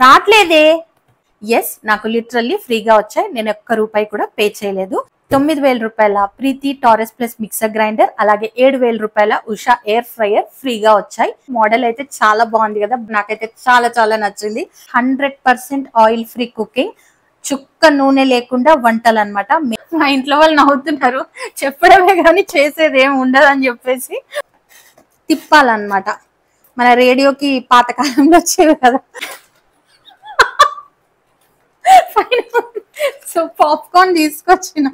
రాట్లేదే. Yes, నాకు literally ఫ్రీగా వచ్చాయి. నేను ఒక్క రూపాయి కూడా పే చేయలేదు. 9,000 రూపాయల ప్రీతి టారెస్ ప్లస్ మిక్సర్ గ్రైండర్, అలాగే 7,000 రూపాయల ఉషా ఎయిర్ ఫ్రైయర్ ఫ్రీగా వచ్చాయి. మోడల్ అయితే చాలా బాగుంది కదా, నాకైతే చాలా చాలా నచ్చింది. 100% ఆయిల్ ఫ్రీ కుకింగ్, చుక్క నూనె లేకుండా వంటలు అనమాట. మా ఇంట్లో వాళ్ళు నవ్వుతున్నారు, చెప్పడమే కానీ చేసేది ఏమి ఉండదు అని చెప్పేసి. తిప్పాలన్నమాట, మన రేడియోకి పాతకాలంలో వచ్చేవి కదా. సో పాప్కార్న్ తీసుకొచ్చిన,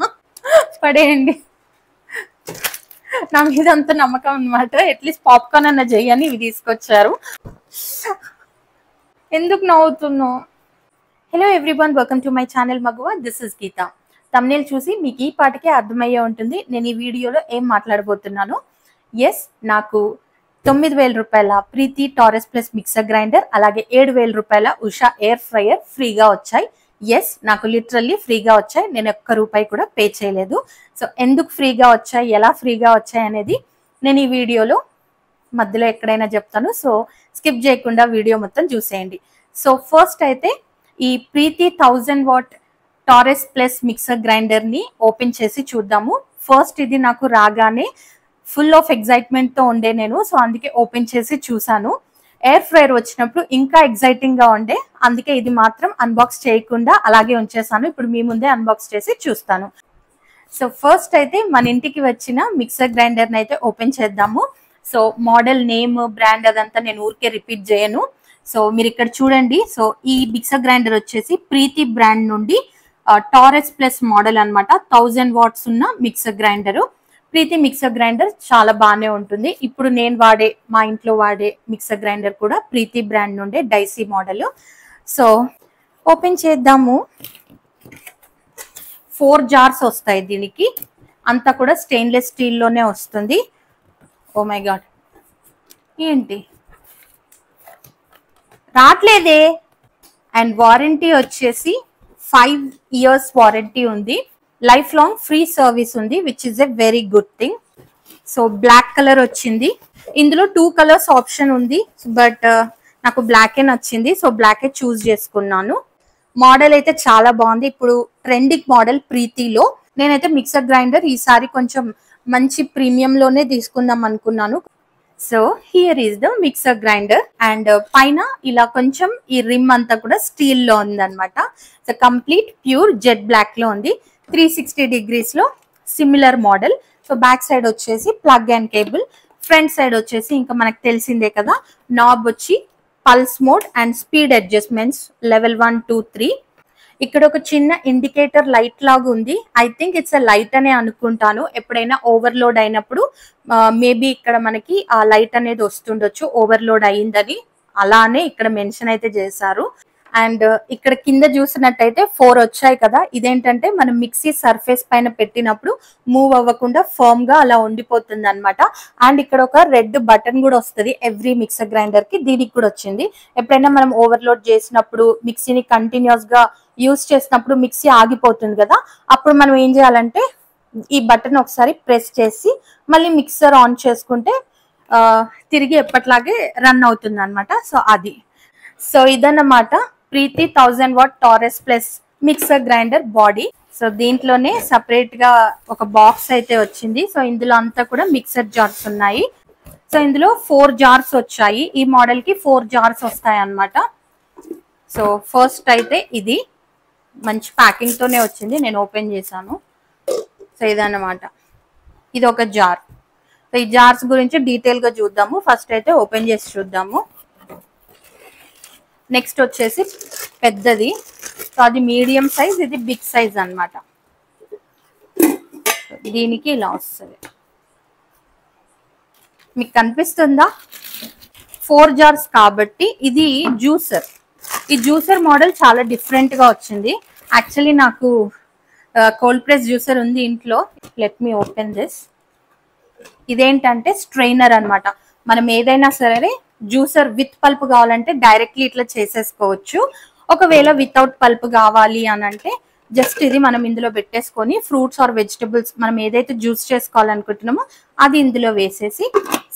పడేయండి. నా మీద అంత నమ్మకం అనమాట, అట్లీస్ట్ పాప్కార్న్ అన్న చెయ్యని ఇవి తీసుకొచ్చారు. ఎందుకు నవ్వుతున్నావు? Hello everyone, welcome to my channel Maguva. This is Geetha. Thumbnail చూసి మీకు ఈ పాటికే అర్థమయ్యే ఉంటుంది నేను ఈ వీడియోలో ఏం మాట్లాడబోతున్నాను. ఎస్, నాకు 9,000 రూపాయల ప్రీతి టారెస్ ప్లస్ మిక్సర్ గ్రైండర్, అలాగే 7,000 రూపాయల ఉషా ఎయిర్ ఫ్రైయర్ ఫ్రీగా వచ్చాయి. ఎస్, నాకు లిటరల్లీ ఫ్రీగా వచ్చాయి. నేను ఒక్క రూపాయి కూడా పే చేయలేదు. సో ఎందుకు ఫ్రీగా వచ్చాయి, ఎలా ఫ్రీగా వచ్చాయి అనేది నేను ఈ వీడియోలో మధ్యలో ఎక్కడైనా చెప్తాను. సో స్కిప్ చేయకుండా వీడియో మొత్తం చూసేయండి. సో ఫస్ట్ అయితే ఈ Preethi 1000 watt Taurus plus mixer గ్రైండర్ని ఓపెన్ చేసి చూద్దాము. ఫస్ట్ ఇది నాకు రాగానే ఫుల్ ఆఫ్ ఎగ్జైట్మెంట్ తో ఉండే నేను, సో అందుకే ఓపెన్ చేసి చూసాను. ఎయిర్ ఫ్రైయర్ వచ్చినప్పుడు ఇంకా ఎగ్జైటింగ్ గా ఉండే, అందుకే ఇది మాత్రం అన్బాక్స్ చేయకుండా అలాగే ఉంచేసాను. ఇప్పుడు మీ ముందే అన్బాక్స్ చేసి చూస్తాను. సో ఫస్ట్ అయితే మన ఇంటికి వచ్చిన మిక్సర్ గ్రైండర్ని అయితే ఓపెన్ చేద్దాము. సో మోడల్ నేమ్, బ్రాండ్ అదంతా నేను ఊరికే రిపీట్ చేయను. సో మీరు ఇక్కడ చూడండి. సో ఈ మిక్సర్ గ్రైండర్ వచ్చేసి ప్రీతి బ్రాండ్ నుండి టారెస్ ప్లస్ మోడల్ అనమాట. 1000 వాట్స్ ఉన్న మిక్సర్ గ్రైండరు. ప్రీతి మిక్సర్ గ్రైండర్ చాలా బాగానే ఉంటుంది. ఇప్పుడు నేను మా ఇంట్లో వాడే మిక్సర్ గ్రైండర్ కూడా ప్రీతి బ్రాండ్ నుండే డైసీ మోడల్. సో ఓపెన్ చేద్దాము. 4 జార్స్ వస్తాయి దీనికి, అంతా కూడా స్టెయిన్లెస్ స్టీల్లోనే వస్తుంది. ఓ మై గాడ్, ఏంటి రాట్లేదే. అండ్ వారంటీ వచ్చేసి 5 ఇయర్స్ వారంటీ ఉంది. లైఫ్ లాంగ్ ఫ్రీ సర్వీస్ ఉంది, which is a very good thing. So black colour వచ్చింది. ఇందులో 2 కలర్స్ ఆప్షన్ ఉంది, బట్ నాకు బ్లాకే నచ్చింది. సో బ్లాకే చూస్ చేసుకున్నాను. మోడల్ అయితే చాలా బాగుంది. ఇప్పుడు ట్రెండింగ్ మోడల్ ప్రీతిలో. నేనైతే మిక్సర్ గ్రైండర్ ఈసారి కొంచెం మంచి ప్రీమియం లోనే తీసుకుందాం అనుకున్నాను. So here is the mixer grinder. And పైన ఇలా కొంచెం ఈ రిమ్ అంతా కూడా స్టీల్ లో ఉంది అనమాట. So complete pure jet black లో ఉంది. 360 degrees లో similar model. So back side వచ్చేసి plug and cable, front side వచ్చేసి ఇంకా మనకు తెలిసిందే కదా, నాబ్ వచ్చి pulse mode and speed adjustments level 1, 2, 3. ఇక్కడ ఒక చిన్న ఇండికేటర్ లైట్ లాగా ఉంది. I think it's a light అనే అనుకుంటాను. ఎప్పుడైనా ఓవర్లోడ్ అయినప్పుడు మేబీ ఇక్కడ మనకి ఆ లైట్ అనేది వస్తుండొచ్చు, ఓవర్లోడ్ అయ్యిందని. అలానే ఇక్కడ మెన్షన్ అయితే చేశారు. అండ్ ఇక్కడ కింద చూసినట్టయితే 4 వచ్చాయి కదా, ఇదేంటంటే మనం మిక్సీ సర్ఫేస్ పైన పెట్టినప్పుడు మూవ్ అవ్వకుండా ఫర్మ్ గా అలా ఉండిపోతుంది అనమాట. అండ్ ఇక్కడ ఒక రెడ్ బటన్ కూడా వస్తుంది ఎవ్రీ మిక్సర్ గ్రైండర్ కి, దీనికి కూడా వచ్చింది. ఎప్పుడైనా మనం ఓవర్లోడ్ చేసినప్పుడు మిక్సీని కంటిన్యూస్ గా యూస్ చేసినప్పుడు మిక్సీ ఆగిపోతుంది కదా, అప్పుడు మనం ఏం చేయాలంటే ఈ బటన్ ఒకసారి ప్రెస్ చేసి మళ్ళీ మిక్సర్ ఆన్ చేసుకుంటే తిరిగి ఎప్పట్లాగే రన్ అవుతుంది అనమాట. సో ఇదన్నమాట ప్రీతి 1000 watt Taurus plus mixer grinder body. So దీంట్లోనే సపరేట్ గా ఒక బాక్స్ అయితే వచ్చింది. సో ఇందులో అంతా కూడా మిక్సర్ జార్స్ ఉన్నాయి. సో ఇందులో 4 జార్స్ వచ్చాయి. ఈ మోడల్ కి 4 జార్స్ వస్తాయి అన్నమాట. సో ఫస్ట్ అయితే ఇది మంచి ప్యాకింగ్ తోనే వచ్చింది, నేను ఓపెన్ చేశాను. సో ఇదన్నమాట, ఇది ఒక జార్. సో ఈ జార్స్ గురించి డీటెయిల్ గా చూద్దాము. ఫస్ట్ అయితే ఓపెన్ చేసి చూద్దాము. నెక్స్ట్ వచ్చేసి పెద్దది. సో అది మీడియం సైజ్, ఇది బిగ్ సైజ్ అన్నమాట. దీనికి ఇలా వస్తుంది, మీకు కనిపిస్తుందా? 4 జార్స్ కాబట్టి ఇది జ్యూసర్. ఈ జ్యూసర్ మోడల్ చాలా డిఫరెంట్ గా వచ్చింది. యాక్చువల్లీ నాకు కోల్డ్ ప్రెస్ జ్యూసర్ ఉంది ఇంట్లో. Let me open this. ఇదేంటంటే స్ట్రైనర్ అన్నమాట. మనం ఏదైనా సరే జ్యూసర్ విత్ పల్ప్ కావాలంటే డైరెక్ట్లీ ఇట్లా చేసేసుకోవచ్చు. ఒకవేళ వితౌట్ పల్ప్ కావాలి అని అంటే జస్ట్ ఇది మనం ఇందులో పెట్టేసుకొని ఫ్రూట్స్ ఆర్ వెజిటబుల్స్ మనం ఏదైతే జ్యూస్ చేసుకోవాలనుకుంటున్నామో అది ఇందులో వేసేసి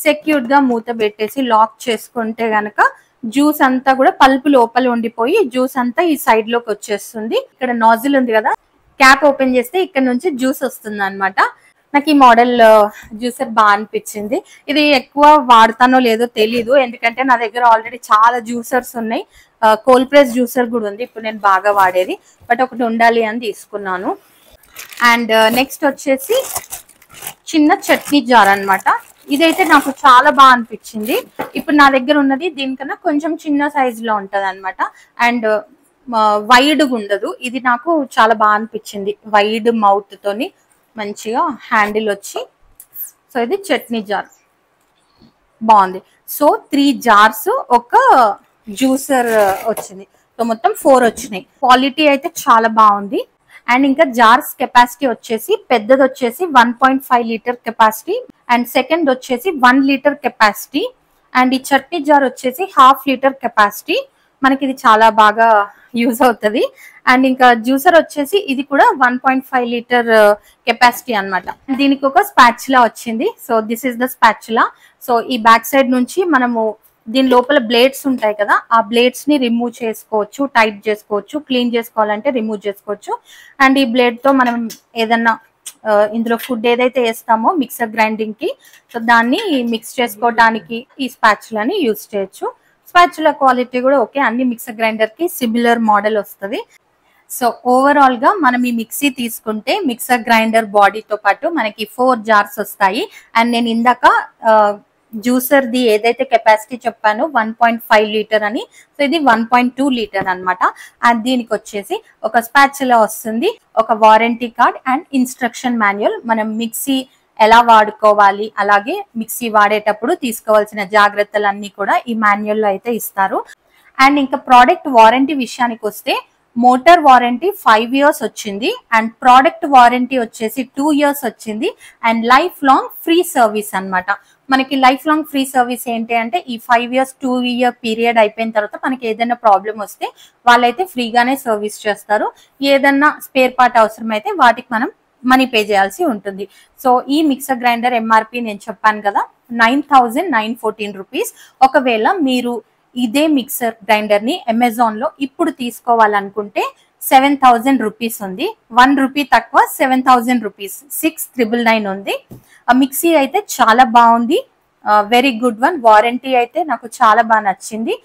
సెక్యూర్డ్ గా మూత పెట్టేసి లాక్ చేసుకుంటే గనక జ్యూస్ అంతా కూడా పల్పు లోపల ఉండిపోయి జ్యూస్ అంతా ఈ సైడ్ లోకి వచ్చేస్తుంది. ఇక్కడ నాజిల్ ఉంది కదా, క్యాప్ ఓపెన్ చేస్తే ఇక్కడ నుంచి జ్యూస్ వస్తుంది అనమాట. నాకు ఈ మోడల్ జ్యూసర్ బాగా అనిపించింది. ఇది ఎక్కువ వాడతానో లేదో తెలీదు, ఎందుకంటే నా దగ్గర ఆల్రెడీ చాలా జ్యూసర్స్ ఉన్నాయి. కోల్డ్ ప్రెస్ జ్యూసర్ కూడా ఉంది ఇప్పుడు నేను బాగా వాడేది, బట్ ఒకటి ఉండాలి అని తీసుకున్నాను. అండ్ నెక్స్ట్ వచ్చేసి చిన్న చట్నీ జార్ అన్నమాట. ఇదైతే నాకు చాలా బాగా అనిపించింది. ఇప్పుడు నా దగ్గర ఉన్నది దీనికన్నా కొంచెం చిన్న సైజ్ లో ఉంటది అనమాట, అండ్ వైడ్ ఉండదు. ఇది నాకు చాలా బాగా అనిపించింది, వైడ్ మౌత్ తోని మంచిగా హ్యాండిల్ వచ్చి. సో ఇది చట్నీ జార్ బాగుంది. సో 3 జార్స్ ఒక జ్యూసర్ వచ్చింది. సో మొత్తం 4 వచ్చినాయి. క్వాలిటీ అయితే చాలా బాగుంది. అండ్ ఇంకా జార్స్ కెపాసిటీ వచ్చేసి పెద్దది వచ్చేసి 1.5 లీటర్ కెపాసిటీ, అండ్ సెకండ్ వచ్చేసి 1 లీటర్ కెపాసిటీ, అండ్ ఈ చట్నీ జార్ వచ్చేసి 1/2 లీటర్ కెపాసిటీ. మనకి ఇది చాలా బాగా యూజ్ అవుతుంది. అండ్ ఇంకా జ్యూసర్ వచ్చేసి ఇది కూడా 1.5 లీటర్ కెపాసిటీ అనమాట. దీనికి ఒక స్పాచులా వచ్చింది. So this is the spatula. So ఈ బ్యాక్ సైడ్ నుంచి మనము దీని లోపల బ్లేడ్స్ ఉంటాయి కదా, ఆ బ్లేడ్స్ ని రిమూవ్ చేసుకోవచ్చు, టైట్ చేసుకోవచ్చు, క్లీన్ చేసుకోవాలంటే రిమూవ్ చేసుకోవచ్చు. అండ్ ఈ బ్లేడ్ తో మనం ఏదన్నా ఇందులో ఫుడ్ ఏదైతే వేస్తామో మిక్సర్ గ్రైండింగ్ కి, సో దాన్ని మిక్స్ చేసుకోవడానికి ఈ స్పాచులాని యూజ్ చేయొచ్చు. స్పాచులా క్వాలిటీ కూడా ఓకే, అన్ని మిక్సర్ గ్రైండర్ కి సిమిలర్ మోడల్ వస్తుంది. సో ఓవరాల్ గా మనం ఈ మిక్సీ తీసుకుంటే మిక్సర్ గ్రైండర్ బాడీతో పాటు మనకి 4 జార్స్ వస్తాయి. అండ్ నేను ఇందాక జ్యూసర్ ది ఏదైతే కెపాసిటీ చెప్పానో 1.5 లీటర్ అని, సో ఇది 1.2 లీటర్ అనమాట. అండ్ దీనికి వచ్చేసి ఒక స్పాచులా వస్తుంది, ఒక warranty card and instruction manual. మనం మిక్సీ ఎలా వాడుకోవాలి, అలాగే మిక్సీ వాడేటప్పుడు తీసుకోవాల్సిన జాగ్రత్తలన్నీ కూడా ఈ మాన్యువల్ లో అయితే ఇస్తారు. అండ్ ఇంకా ప్రోడక్ట్ వారంటీ విషయానికి వస్తే మోటార్ వారంటీ 5 ఇయర్స్ వచ్చింది, అండ్ ప్రోడక్ట్ వారంటీ వచ్చేసి 2 ఇయర్స్ వచ్చింది, and life long free service అన్నమాట. మనకి లైఫ్ లాంగ్ ఫ్రీ సర్వీస్ ఏంటి అంటే ఈ 5 ఇయర్స్ 2 ఇయర్ పీరియడ్ అయిపోయిన తర్వాత మనకి ఏదైనా ప్రాబ్లం వస్తే వాళ్ళైతే ఫ్రీగానే సర్వీస్ చేస్తారు. ఏదన్నా స్పేర్ పార్ట్ అవసరం అయితే వాటికి మనం మనీ పే చేయాల్సి ఉంటుంది. సో ఈ మిక్సర్ గ్రైండర్ ఎంఆర్పి నేను చెప్పాను కదా 9,914 రూపీస్. ఒకవేళ మీరు ఇదే మిక్సర్ గ్రైండర్ ని అమెజాన్ లో ఇప్పుడు తీసుకోవాలనుకుంటే 7,000 రూపీస్ ఉంది. 1 రూపీ తక్కువ 7,000 రూపీస్, 6,999 ఉంది. ఆ మిక్సీ అయితే చాలా బాగుంది, వెరీ గుడ్ వన్. వారంటీ అయితే నాకు చాలా బాగా నచ్చింది.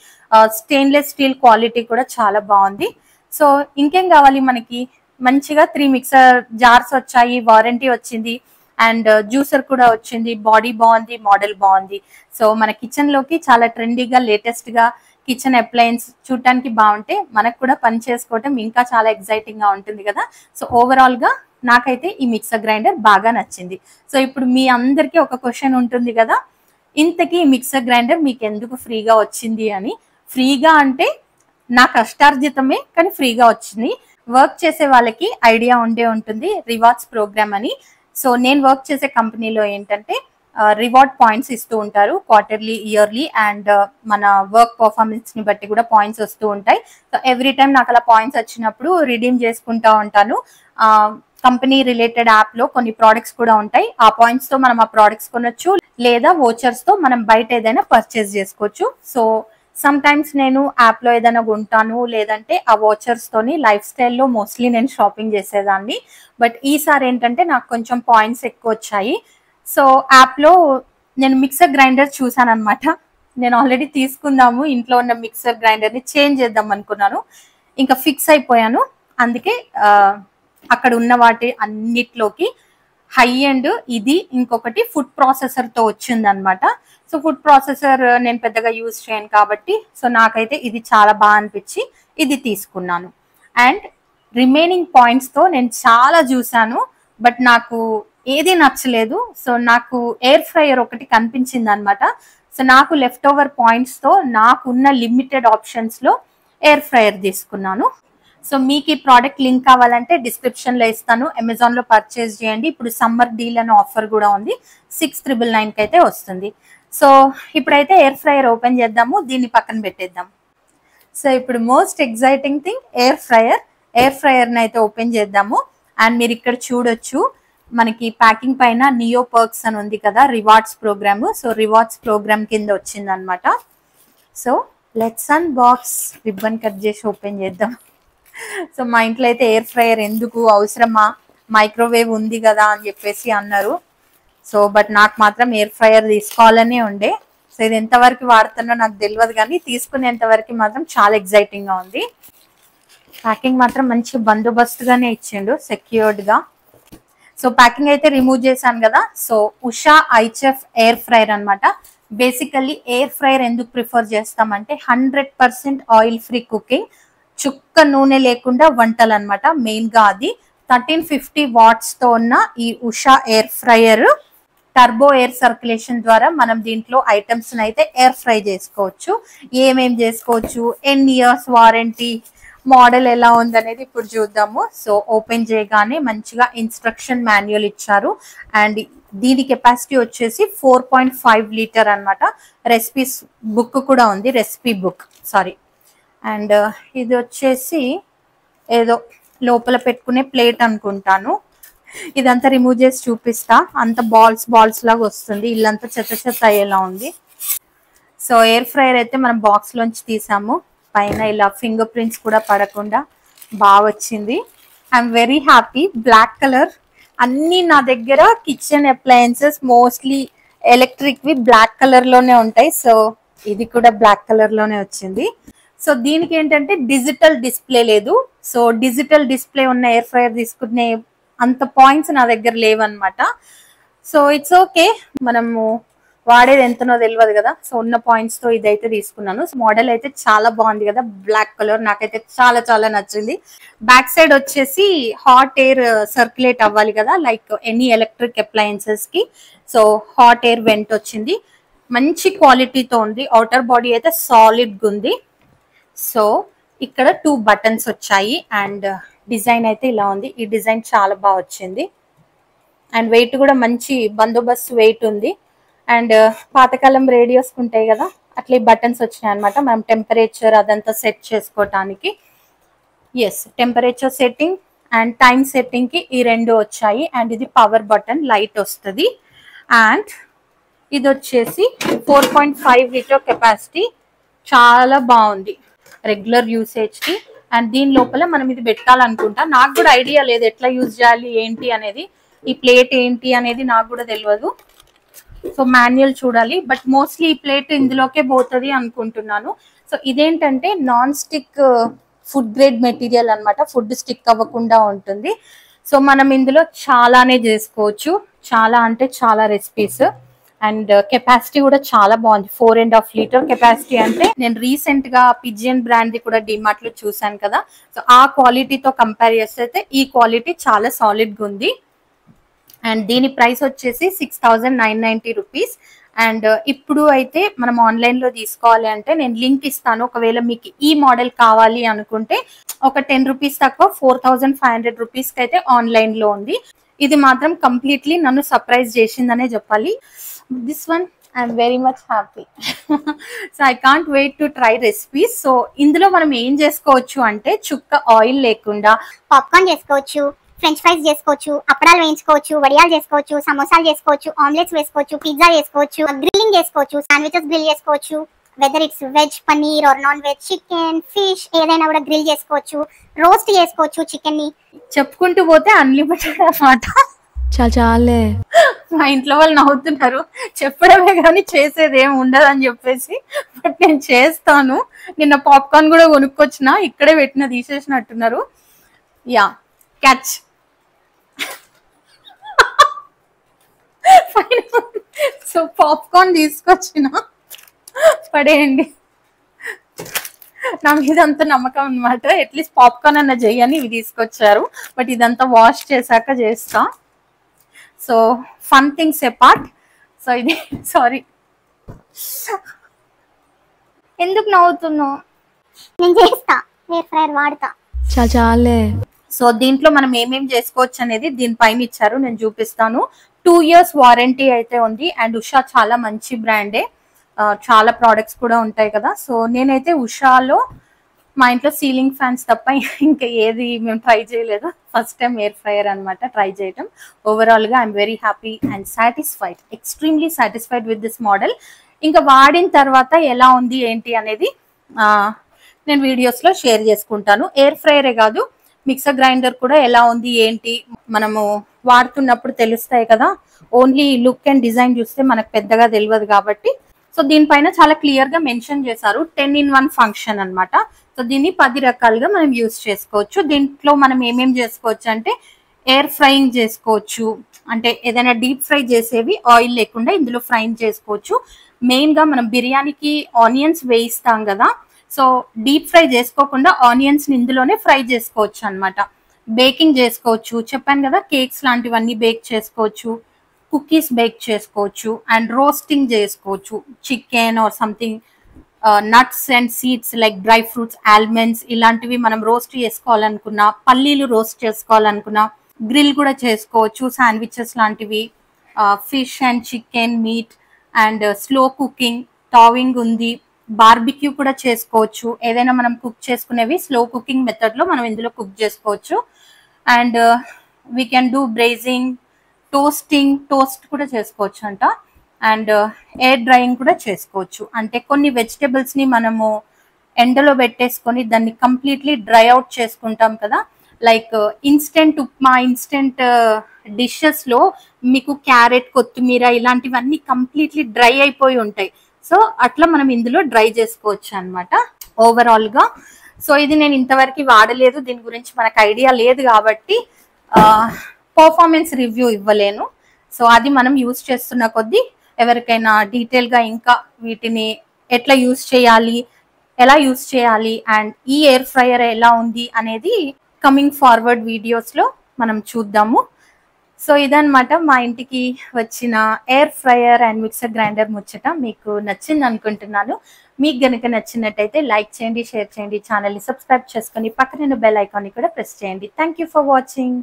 స్టెయిన్లెస్ స్టీల్ క్వాలిటీ కూడా చాలా బాగుంది. సో ఇంకేం కావాలి మనకి, మంచిగా 3 మిక్సర్ జార్స్ వచ్చాయి, వారంటీ వచ్చింది, అండ్ జ్యూసర్ కూడా వచ్చింది. బాడీ బాగుంది, మోడల్ బాగుంది. సో మన కిచెన్ లోకి చాలా ట్రెండీగా లేటెస్ట్ గా కిచెన్ అప్లయన్స్ చూడటానికి బాగుంటే మనకు కూడా పని చేసుకోవటం ఇంకా చాలా ఎక్సైటింగ్ గా ఉంటుంది కదా. సో ఓవరాల్ గా నాకైతే ఈ మిక్సర్ గ్రైండర్ బాగా నచ్చింది. సో ఇప్పుడు మీ అందరికీ ఒక క్వశ్చన్ ఉంటుంది కదా, ఇంతకీ ఈ మిక్సర్ గ్రైండర్ మీకు ఎందుకు ఫ్రీగా వచ్చింది అని. ఫ్రీగా అంటే నా కష్టార్జితమే, కానీ ఫ్రీగా వచ్చింది. వర్క్ చేసే వాళ్ళకి ఐడియా ఉండే ఉంటుంది రివార్డ్స్ ప్రోగ్రామ్ అని. సో నేను వర్క్ చేసే కంపెనీలో ఏంటంటే రివార్డ్ పాయింట్స్ ఇస్తూ ఉంటారు క్వార్టర్లీ, ఇయర్లీ, అండ్ మన వర్క్ పర్ఫార్మెన్స్ ని బట్టి కూడా పాయింట్స్ వస్తూ ఉంటాయి. సో ఎవ్రీ టైం నాకు అలా పాయింట్స్ వచ్చినప్పుడు రిడీమ్ చేసుకుంటా ఉంటాను. కంపెనీ రిలేటెడ్ యాప్ లో కొన్ని ప్రోడక్ట్స్ కూడా ఉంటాయి. ఆ పాయింట్స్ తో మనం ఆ ప్రోడక్ట్స్ కొనొచ్చు, లేదా వోచర్స్ తో మనం బయట ఏదైనా పర్చేస్ చేసుకోవచ్చు. సో సమ్ టైమ్స్ నేను యాప్ లో ఏదైనా కొంటాను, లేదంటే ఆ వాచర్స్ తోని లైఫ్ స్టైల్లో మోస్ట్లీ నేను షాపింగ్ చేసేదాన్ని. బట్ ఈసారి ఏంటంటే నాకు కొంచెం పాయింట్స్ ఎక్కువ వచ్చాయి. సో యాప్ లో నేను మిక్సర్ గ్రైండర్ చూసాను అనమాట. నేను ఆల్రెడీ తీసుకుందాము ఇంట్లో ఉన్న మిక్సర్ గ్రైండర్ ని చేంజ్ చేద్దాం అనుకున్నాను, ఇంకా ఫిక్స్ అయిపోయాను. అందుకే అక్కడ ఉన్న వాటి అన్నిట్లోకి హై అండ్ ఇది ఇంకొకటి ఫుడ్ ప్రాసెసర్ తో వచ్చింది అనమాట. సో ఫుడ్ ప్రాసెసర్ నేను పెద్దగా యూజ్ చేయను కాబట్టి సో నాకైతే ఇది చాలా బాగా అనిపించి ఇది తీసుకున్నాను. అండ్ రిమైనింగ్ పాయింట్స్ తో నేను చాలా చూసాను, బట్ నాకు ఏది నచ్చలేదు. సో నాకు ఎయిర్ ఫ్రైయర్ ఒకటి కనిపించింది అనమాట. సో నాకు లెఫ్ట్ ఓవర్ పాయింట్స్ తో నాకున్న లిమిటెడ్ ఆప్షన్స్ లో ఎయిర్ ఫ్రైయర్ తీసుకున్నాను. సో మీకు ఈ ప్రోడక్ట్ లింక్ కావాలంటే డిస్క్రిప్షన్ లో ఇస్తాను, అమెజాన్ లో పర్చేస్ చేయండి. ఇప్పుడు సమ్మర్ డీల్ అనే ఆఫర్ కూడా ఉంది, 6,999 కి అయితే వస్తుంది. సో ఇప్పుడైతే ఎయిర్ ఫ్రైయర్ ఓపెన్ చేద్దాము, దీన్ని పక్కన పెట్టేద్దాం. సో ఇప్పుడు most exciting thing air fryer. Air ఫ్రైయర్ని అయితే ఓపెన్ చేద్దాము. అండ్ మీరు ఇక్కడ చూడొచ్చు మనకి ప్యాకింగ్ పైన నియో పర్క్స్ అని ఉంది కదా, rewards program. So rewards program కింద వచ్చింది అనమాట. So let's unbox. Ribbon cut చేసి ఓపెన్ చేద్దాం. సో మా ఇంట్లో అయితే ఎయిర్ ఫ్రైయర్ ఎందుకు అవసరమా, మైక్రోవేవ్ ఉంది కదా అని చెప్పేసి అన్నారు. సో బట్ నాకు మాత్రం ఎయిర్ ఫ్రైయర్ తీసుకోవాలనే ఉండే. సో ఇది ఎంతవరకు వాడుతున్నా నాకు తెలియదు, కానీ తీసుకునేంత వరకు మాత్రం చాలా ఎక్సైటింగ్ గా ఉంది. ప్యాకింగ్ మాత్రం మంచి బందోబస్తుగానే ఇచ్చిండు, సెక్యూర్డ్ గా. సో ప్యాకింగ్ అయితే రిమూవ్ చేశాను కదా. సో ఉషా ఐచెఫ్ ఎయిర్ ఫ్రైయర్ అనమాట. బేసికల్లీ ఎయిర్ ఫ్రైయర్ ఎందుకు ప్రిఫర్ చేస్తామంటే 100% ఆయిల్ ఫ్రీ కుకింగ్, చుక్క నూనె లేకుండా వంటలు అనమాట. మెయిన్ గా అది 1350 వాట్స్ తో ఉన్న ఈ Usha air fryer turbo air circulation ద్వారా మనం దీంట్లో ఐటమ్స్ అయితే ఎయిర్ ఫ్రై చేసుకోవచ్చు. ఏమేం చేసుకోవచ్చు, ఎన్ని ఇయర్స్ వారంటీ, మోడల్ ఎలా ఉందనేది ఇప్పుడు చూద్దాము. సో ఓపెన్ చేయగానే మంచిగా ఇన్స్ట్రక్షన్ మాన్యువల్ ఇచ్చారు. అండ్ దీని కెపాసిటీ వచ్చేసి 4.5 లీటర్ అనమాట. రెసిపీస్ బుక్ కూడా ఉంది, రెసిపీ బుక్ సారీ. అండ్ ఇది వచ్చేసి ఏదో లోపల పెట్టుకునే ప్లేట్ అనుకుంటాను. ఇదంతా రిమూవ్ చేసి చూపిస్తా. అంత బాల్స్ బాల్స్ లాగా వస్తుంది, ఇల్లంతా చెత్త చెత్త అయ్యేలా ఉంది. సో ఎయిర్ ఫ్రైయర్ అయితే మనం బాక్స్ లోంచి తీసాము. పైన ఇలా ఫింగర్ ప్రింట్స్ కూడా పడకుండా బాగా వచ్చింది. I'm very happy. Black colour అన్ని నా దగ్గర కిచెన్ అప్లయన్సెస్ మోస్ట్లీ ఎలక్ట్రిక్ వి బ్లాక్ కలర్ లోనే ఉంటాయి. సో ఇది కూడా బ్లాక్ కలర్ లోనే వచ్చింది. సో దీనికి ఏంటంటే డిజిటల్ డిస్ప్లే లేదు. సో డిజిటల్ డిస్ప్లే ఉన్న ఎయిర్ ఫ్రైయర్ తీసుకునే అంత పాయింట్స్ నా దగ్గర లేవన్నమాట. సో ఇట్స్ ఓకే, మనము వాడేది ఎంతనో తెలియదు కదా. సో ఉన్న పాయింట్స్ తో ఇదైతే తీసుకున్నాను. సో మోడల్ అయితే చాలా బాగుంది కదా, బ్లాక్ కలర్ నాకైతే చాలా చాలా నచ్చింది. బ్యాక్ సైడ్ వచ్చేసి హాట్ ఎయిర్ సర్క్యులేట్ అవ్వాలి కదా, లైక్ ఎనీ ఎలక్ట్రిక్ అప్లయన్సెస్ కి. సో హాట్ ఎయిర్ వెంట్ వచ్చింది, మంచి క్వాలిటీతో ఉంది. అవుటర్ బాడీ అయితే సాలిడ్ ఉంది. సో ఇక్కడ 2 బటన్స్ వచ్చాయి అండ్ డిజైన్ అయితే ఇలా ఉంది. ఈ డిజైన్ చాలా బాగా వచ్చింది అండ్ వెయిట్ కూడా మంచి బందోబస్తు వెయిట్ ఉంది. అండ్ పాతకాలం రేడియోస్ ఉంటాయి కదా, అట్లా ఈ బటన్స్ వచ్చినాయి అనమాట. మనం టెంపరేచర్ అదంతా సెట్ చేసుకోవటానికి. Yes, temperature setting and time setting కి ఈ 2 వచ్చాయి. అండ్ ఇది పవర్ బటన్, లైట్ వస్తుంది. అండ్ ఇది వచ్చేసి 4.5 లీటర్ కెపాసిటీ, చాలా బాగుంది రెగ్యులర్ యూసేజ్ కి. అండ్ దీని లోపల మనం ఇది పెట్టాలనుకుంటా. నాకు కూడా ఐడియా లేదు ఎట్లా యూజ్ చేయాలి ఏంటి అనేది. ఈ ప్లేట్ ఏంటి అనేది నాకు కూడా తెలియదు. సో మాన్యువల్ చూడాలి, బట్ మోస్ట్లీ ఈ ప్లేట్ ఇందులోకే పోతుంది అనుకుంటున్నాను. సో ఇదేంటంటే non stick food grade material అనమాట, ఫుడ్ స్టిక్ అవ్వకుండా ఉంటుంది. సో మనం ఇందులో చాలానే చేసుకోవచ్చు, చాలా అంటే చాలా రెసిపీస్. అండ్ కెపాసిటీ కూడా చాలా బాగుంది, 4.5 లీటర్ కెపాసిటీ. అంటే నేను రీసెంట్ గా పిజియన్ బ్రాండ్ ది కూడా డిమార్ట్ లో చూసాను కదా. సో ఆ క్వాలిటీతో కంపేర్ చేస్తే ఈ క్వాలిటీ చాలా సాలిడ్ గా ఉంది. అండ్ దీని ప్రైస్ వచ్చేసి 6,990 రూపీస్. అండ్ ఇప్పుడు అయితే మనం ఆన్లైన్ లో తీసుకోవాలి అంటే నేను లింక్ ఇస్తాను. ఒకవేళ మీకు ఈ మోడల్ కావాలి అనుకుంటే ఒక 10 రూపీస్ తక్కువ 4,500 రూపీస్ కి అయితే ఆన్లైన్ లో ఉంది. ఇది మాత్రం కంప్లీట్లీ నన్ను సర్ప్రైజ్ చేసిందనే చెప్పాలి. This one I'm very much happy. So I can't wait to try recipes. So ఇందులో మనం ఏం చేసుకోవచ్చు అంటే చుక్క ఆయిల్ లేకుండా పాప్కార్న్ చేసుకోవచ్చు, ఫ్రెంచ్ ఫ్రైస్ చేసుకోవచ్చు, అప్పడాలు వేయించుకోవచ్చు, వడియాలు చేసుకోవచ్చు, సమోసాలు చేసుకోవచ్చు, ఆమ్లెట్స్ వేసుకోవచ్చు, పిజ్జా చేసుకోవచ్చు, గ్రిల్లింగ్ చేసుకోవచ్చు, శాండ్విచెస్ గ్రిల్ చేసుకోవచ్చు. Whether it's veg paneer or non veg, chicken, fish ఏదైనా కూడా గ్రిల్ చేసుకోవచ్చు, రోస్ట్ చేసుకోవచ్చు చికెన్ ని. చెప్పుకుంటూ పోతే అన్లిమిటెడ్ అన్నమాట. చాలే, మా ఇంట్లో వాళ్ళు నవ్వుతున్నారు, చెప్పడమే కానీ చేసేది ఏమి ఉండదు అని చెప్పేసి. బట్ నేను చేస్తాను. నిన్న పాప్కార్న్ కూడా కొనుక్కొచ్చిన, ఇక్కడే పెట్టిన, తీసేసినట్టున్నారు. Yeah, catch. సో పాప్కార్న్ తీసుకొచ్చిన, పడేయండి. నా మీద అంత నమ్మకం అనమాట, అట్లీస్ట్ పాప్కార్న్ అన్న చెయ్యని ఇవి తీసుకొచ్చారు. బట్ ఇదంతా వాష్ చేశాక చేస్తా. So fun things apart. So ఇది సారీ, ఎందుకు నవ్వుతున్నావు? నేను చేస్తా, ఎయిర్ ఫ్రైయర్ వాడతా. చాలే. సో దీంట్లో మనం ఏమేం చేసుకోవచ్చు అనేది దీనిపైన ఇచ్చారు, నేను చూపిస్తాను. 2 years వారంటీ అయితే ఉంది. అండ్ ఉషా చాలా మంచి బ్రాండే, చాలా ప్రోడక్ట్స్ కూడా ఉంటాయి కదా. సో నేనైతే ఉషాలో మా ఇంట్లో సీలింగ్ ఫ్యాన్స్ తప్ప ఇంకా ఏది మేము ట్రై చేయలేదు. ఫస్ట్ టైం ఎయిర్ ఫ్రైయర్ అనమాట ట్రై చేయటం. ఓవరాల్ గా I'm very happy and satisfied, extremely satisfied with this model. ఇంకా వాడిన తర్వాత ఎలా ఉంది ఏంటి అనేది నేను వీడియోస్లో షేర్ చేసుకుంటాను. ఎయిర్ ఫ్రైయరే కాదు, మిక్సర్ గ్రైండర్ కూడా ఎలా ఉంది ఏంటి మనము వాడుతున్నప్పుడు తెలుస్తాయి కదా. ఓన్లీ లుక్ అండ్ డిజైన్ చూస్తే మనకు పెద్దగా తెలియదు కాబట్టి. సో దీనిపైన చాలా క్లియర్ గా మెన్షన్ చేశారు 10-in-1 ఫంక్షన్ అన్నమాట. సో దీన్ని 10 రకాలుగా మనం యూస్ చేసుకోవచ్చు. దీంట్లో మనం ఏమేం చేసుకోవచ్చు అంటే ఎయిర్ ఫ్రైయింగ్ చేసుకోవచ్చు, అంటే ఏదైనా డీప్ ఫ్రై చేసేవి ఆయిల్ లేకుండా ఇందులో ఫ్రైయింగ్ చేసుకోవచ్చు. మెయిన్ గా మనం బిర్యానీకి ఆనియన్స్ వేయిస్తాం కదా, సో డీప్ ఫ్రై చేసుకోకుండా ఆనియన్స్ ని ఇందులోనే ఫ్రై చేసుకోవచ్చు అన్నమాట. బేకింగ్ చేసుకోవచ్చు, చెప్పాను కదా, కేక్స్ లాంటివన్నీ బేక్ చేసుకోవచ్చు, కుకీస్ బేక్ చేసుకోవచ్చు, అండ్ రోస్టింగ్ చేసుకోవచ్చు. Chicken or something nuts and seeds like dry fruits, almonds ఇలాంటివి మనం రోస్ట్ చేసుకోవాలనుకున్నా, పల్లీలు రోస్ట్ చేసుకోవాలనుకున్నా గ్రిల్ కూడా చేసుకోవచ్చు. శాండ్విచెస్ లాంటివి, fish and chicken, meat and slow cooking, thawing ఉంది, బార్బిక్యూ కూడా చేసుకోవచ్చు. ఏదైనా మనం కుక్ చేసుకునేవి స్లో కుకింగ్ మెథడ్లో మనం ఇందులో కుక్ చేసుకోవచ్చు. And we can do brazing, toast కూడా చేసుకోవచ్చు అంట. అండ్ ఎయిర్ డ్రైయింగ్ కూడా చేసుకోవచ్చు, అంటే కొన్ని వెజిటేబుల్స్ ని మనము ఎండలో పెట్టేసుకొని దాన్ని కంప్లీట్లీ డ్రై అవుట్ చేసుకుంటాం కదా. Like instant upma, instant dishes లో మీకు క్యారెట్, కొత్తిమీర ఇలాంటివన్నీ కంప్లీట్లీ డ్రై అయిపోయి ఉంటాయి. సో అట్లా మనం ఇందులో డ్రై చేసుకోవచ్చు అనమాట ఓవరాల్ గా. సో ఇది నేను ఇంతవరకు వాడలేదు, దీని గురించి మనకు ఐడియా లేదు కాబట్టి పర్ఫార్మెన్స్ రివ్యూ ఇవ్వలేను. సో అది మనం యూజ్ చేస్తున్న కొద్దీ ఎవరికైనా డీటెయిల్ గా ఇంకా వీటిని ఎట్లా యూజ్ చేయాలి, ఎలా యూజ్ చేయాలి అండ్ ఈ ఎయిర్ ఫ్రైయర్ ఎలా ఉంది అనేది కమింగ్ ఫార్వర్డ్ వీడియోస్ లో మనం చూద్దాము. సో ఇదన్నమాట మా ఇంటికి వచ్చిన air fryer and mixer grinder ముచ్చట. మీకు నచ్చింది అనుకుంటున్నాను. మీకు గనుక నచ్చినట్టయితే లైక్ చేయండి, షేర్ చేయండి, ఛానల్ని సబ్స్క్రైబ్ చేసుకొని పక్కన బెల్ ఐకాన్ని కూడా ప్రెస్ చేయండి. Thank you for watching.